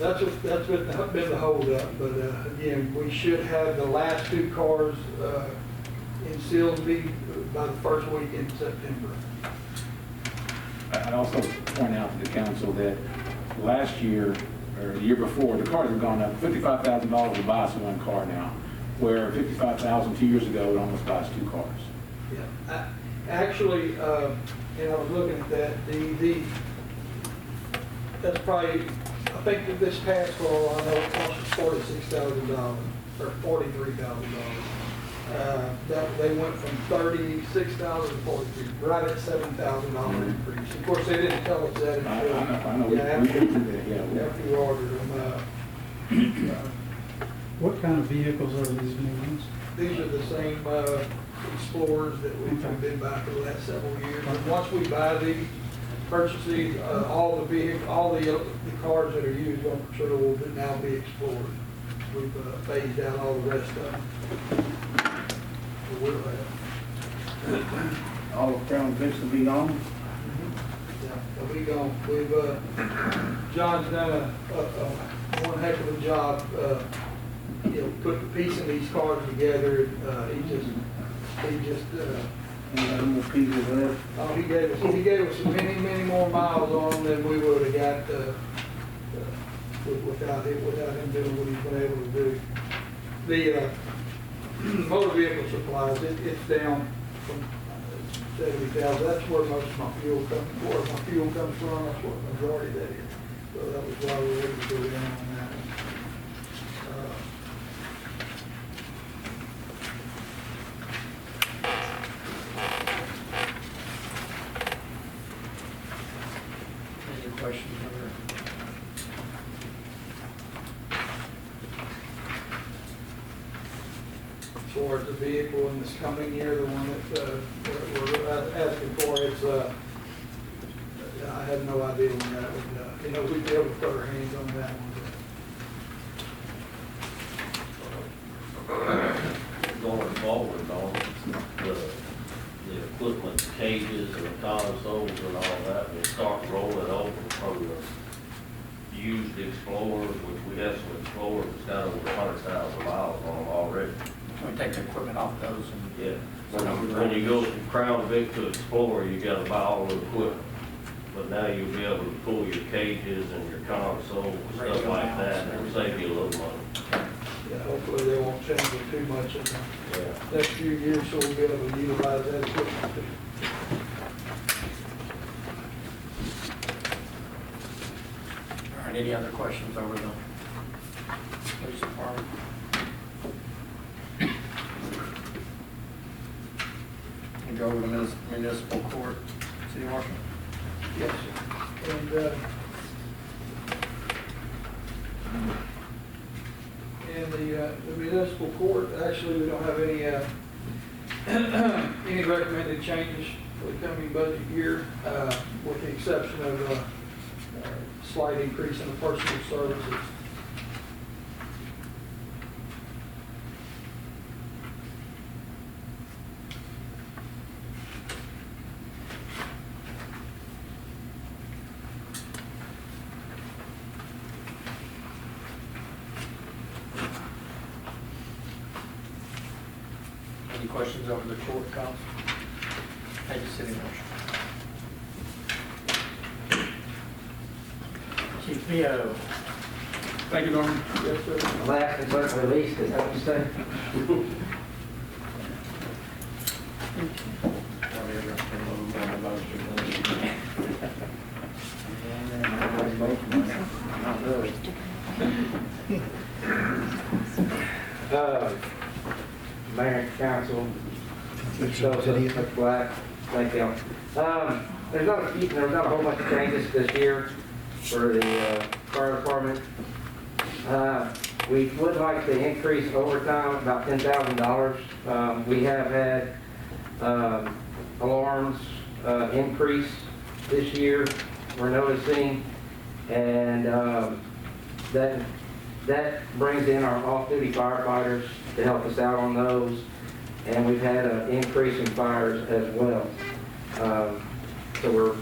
That's been the holdup, but again, we should have the last two cars in Silsbee by the first week in September. I'd also point out to the council that last year, or the year before, the cars have gone up $55,000 to buy us one car now, where $55,000 2 years ago, it almost buys two cars. Yeah, actually, and I was looking at that, that's probably, I think that this past fall, I know it cost us $46,000 or $43,000. That they went from $36,000 to $43,000, right at $7,000 increase. Of course, they didn't tell us that until I know. yeah, We did that, yeah. after we ordered them. What kind of vehicles are these new ones? These are the same Explorers that we've been buying for the last several years. And once we buy these, purchase these, all the cars that are used on patrol will now be Explorers. We've phased out all the rest of them. So we'll have. All of Crown Vics will be gone? Yeah, so we gone. We've John's done a one heck of a job, putting piecing these cars together. He just. And more pieces left? Oh, he gave us many more miles on them than we would have got without him doing what he's been able to do. The motor vehicle supplies, it's down from 70,000. That's where most of my fuel comes from. That's what the majority of that is. So that was why we were able to go down on that one. Any questions? As far as the vehicle in this coming year, the one that we're asking for, it's, I have no idea when that would, we'd be able to put our hands on that one. Going forward, though, the equipment, cages and the consoles and all that, we start rolling over from the used Explorers, which we have some Explorers that's got over 100,000 miles on them already. We take the equipment off those and. Yeah. When you go from Crown Vic to Explorer, you gotta buy all the equipment. But now you'll be able to pull your cages and your consoles, stuff like that, and it'll save you a little money. Yeah, hopefully they won't change it too much in the Yeah. next few years, so we'll be able to utilize that equipment too. All right, any other questions over the police department? And go over to municipal court, City Marshal. Yes, sir. And the municipal court, actually, we don't have any recommended changes for the coming budget year, with the exception of a slight increase in the personal services. Any questions over the court, counsel? Thank you, City Marshal. Chief Leo. Thank you, Norman. Yes, sir. Last but not least, is that what you say? Mayor, council, Mr. Black, thank you. There's not a whole bunch of changes this year for the fire department. We would like to increase overtime about $10,000. We have had alarms increase this year, we're noticing, and that brings in our off-duty firefighters to help us out on those, and we've had an increase in fires as well. So we're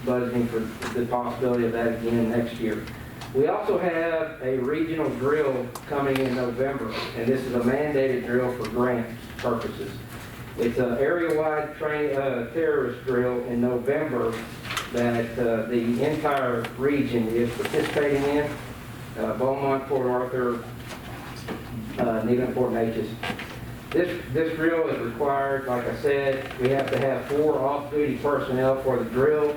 budgeting for the possibility of that again next year. We also have a regional drill coming in November, and this is a mandated drill for grant purposes. It's an area-wide terrorist drill in November that the entire region is participating in. Beaumont, Port Arthur, Neyland, Fort Neches. This drill is required, like I said, we have to have 4 off-duty personnel for the drill,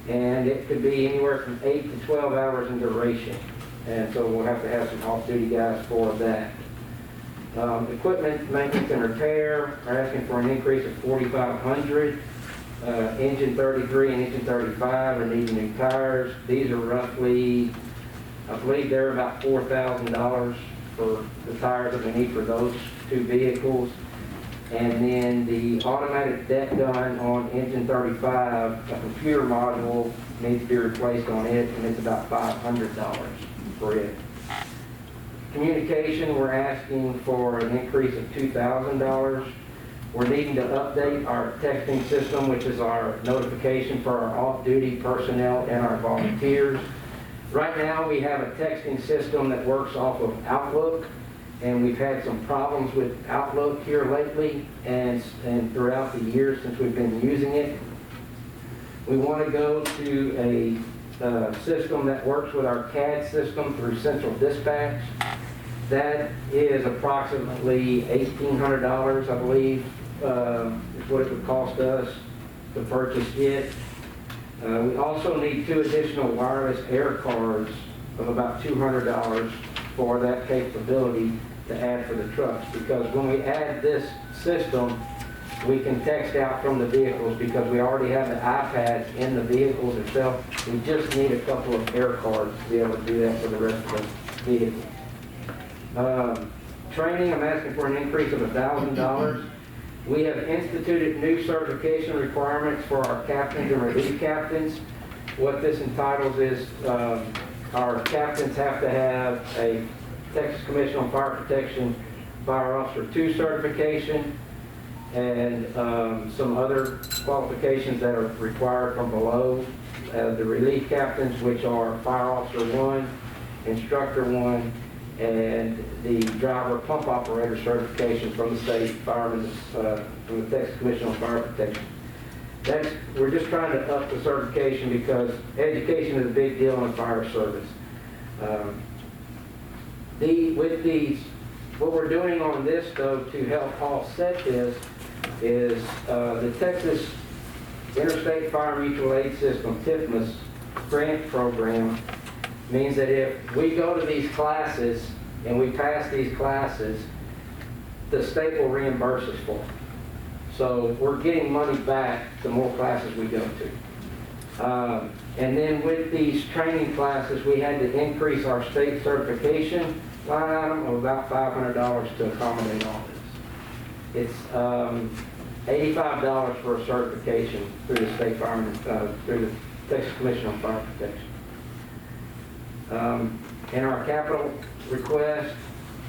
and it could be anywhere from 8 to 12 hours in duration. And so we'll have to have some off-duty guys for that. Equipment maintenance and repair are asking for an increase of $4,500. Engine 33 and engine 35 are needing new tires. These are roughly, I believe they're about $4,000 for the tires that we need for those 2 vehicles. And then the automatic deck gun on engine 35, a computer module needs to be replaced on it, and it's about $500 for it. Communication, we're asking for an increase of $2,000. We're needing to update our texting system, which is our notification for our off-duty personnel and our volunteers. Right now, we have a texting system that works off of Outlook, and we've had some problems with Outlook here lately and throughout the years since we've been using it. We want to go to a system that works with our CAD system through Central Dispatch. That is approximately $1,800, I believe, is what it would cost us to purchase it. We also need 2 additional wireless air cards of about $200 for that capability to add for the trucks, because when we add this system, we can text out from the vehicles because we already have the iPads in the vehicles itself. We just need a couple of air cards to be able to do that for the rest of the vehicle. Training, I'm asking for an increase of $1,000. We have instituted new certification requirements for our captains and relief captains. What this entitles is our captains have to have a Texas Commission on Fire Protection Fire Officer 2 certification and some other qualifications that are required from below. The relief captains, which are Fire Officer 1, Instructor 1, and the driver pump operator certification from the state firemen, from the Texas Commission on Fire Protection. We're just trying to up the certification because education is a big deal in the fire service. What we're doing on this, though, to help offset this, is the Texas Interstate Fire Mutual Aid System, TIFMAS, grant program means that if we go to these classes and we pass these classes, the state will reimburse us for them. So we're getting money back the more classes we go to. And then with these training classes, we had to increase our state certification line item of about $500 to accommodate all this. It's $85 for a certification through the state firemen, through the Texas Commission on Fire Protection. In our capital request,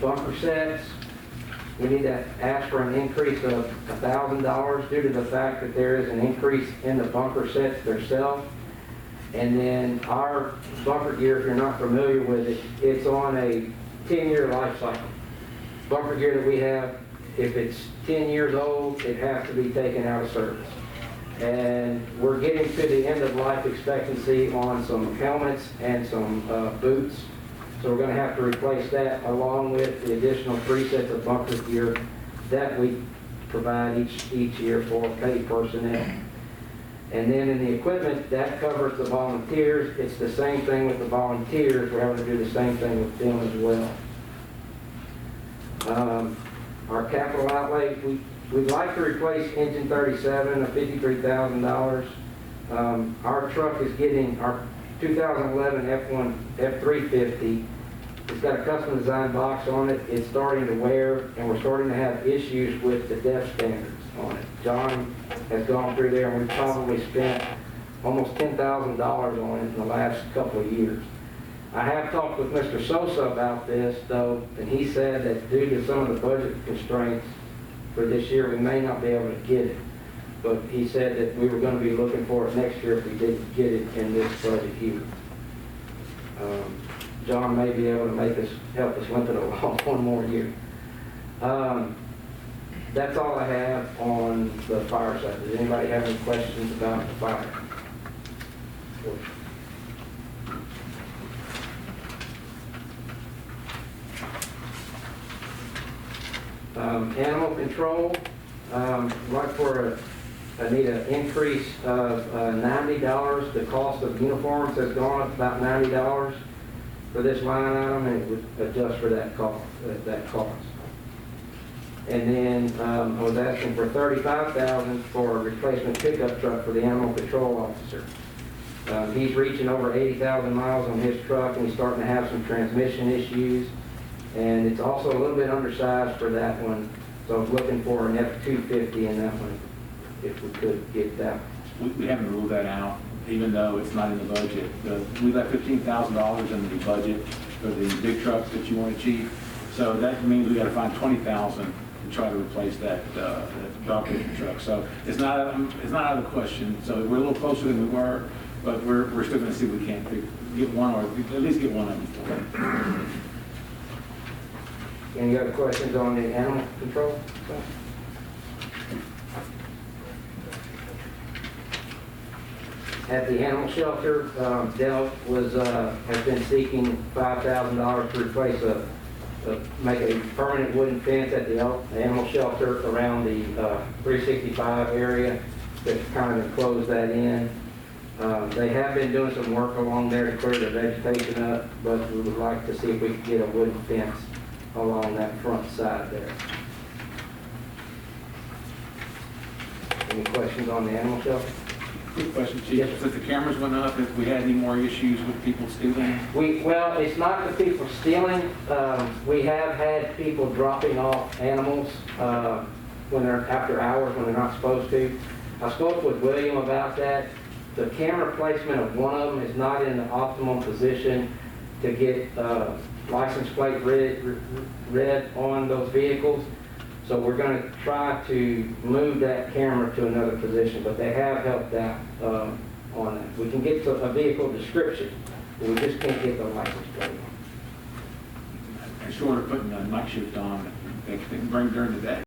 bunker sets, we need to ask for an increase of $1,000 due to the fact that there is an increase in the bunker sets themselves. And then our bunker gear, if you're not familiar with it, it's on a 10-year life cycle. Bunker gear that we have, if it's 10 years old, it has to be taken out of service. And we're getting to the end of life expectancy on some helmets and some boots. So we're going to have to replace that along with the additional 3 sets of bunker gear that we provide each year for paid personnel. And then in the equipment, that covers the volunteers. It's the same thing with the volunteers. We're having to do the same thing with them as well. Our capital outlay, we'd like to replace engine 37 of $53,000. Our truck is getting, our 2011 F350, it's got a custom design box on it. It's starting to wear, and we're starting to have issues with the DEF standards on it. John has gone through there, and we've probably spent almost $10,000 on it in the last couple of years. I have talked with Mr. Sosa about this, though, and he said that due to some of the budget constraints for this year, we may not be able to get it. But he said that we were going to be looking for it next year if we didn't get it in this budget year. John may be able to help us limp it along one more year. That's all I have on the fire side. Does anybody have any questions about the fire? Animal control, like for I need an increase of $90. The cost of uniforms has gone up about $90 for this line item, and it would adjust for that cost. And then I was asking for $35,000 for a replacement pickup truck for the animal control officer. He's reaching over 80,000 miles on his truck, and he's starting to have some transmission issues. And it's also a little bit undersized for that one, so I was looking for an F-250 in that one, if we could get that. We haven't ruled that out, even though it's not in the budget. We left $15,000 in the budget for the big trucks that you want to chief. So that means we got to find $20,000 to try to replace that dog-catching truck. So it's not out of the question. So we're a little closer than we were, but we're still going to see if we can't get one, or at least get one of them. Any other questions on the animal control? At the animal shelter, Dell has been seeking $5,000 to replace make a permanent wooden fence at the animal shelter around the 365 area to kind of enclose that in. They have been doing some work along there to clear the vegetation up, but we would like to see if we could get a wooden fence along that front side there. Any questions on the animal shelter? Quick question, Chief. Yes, sir. Since the cameras went up, if we had any more issues with people stealing? Well, it's not the people stealing. We have had people dropping off animals when they're after hours, when they're not supposed to. I spoke with William about that. The camera placement of one of them is not in the optimal position to get license plate read on those vehicles. So we're going to try to move that camera to another position, but they have helped out on that. We can get to a vehicle description, but we just can't get the license plate on. And short of putting a night shift on, they can bring during the day.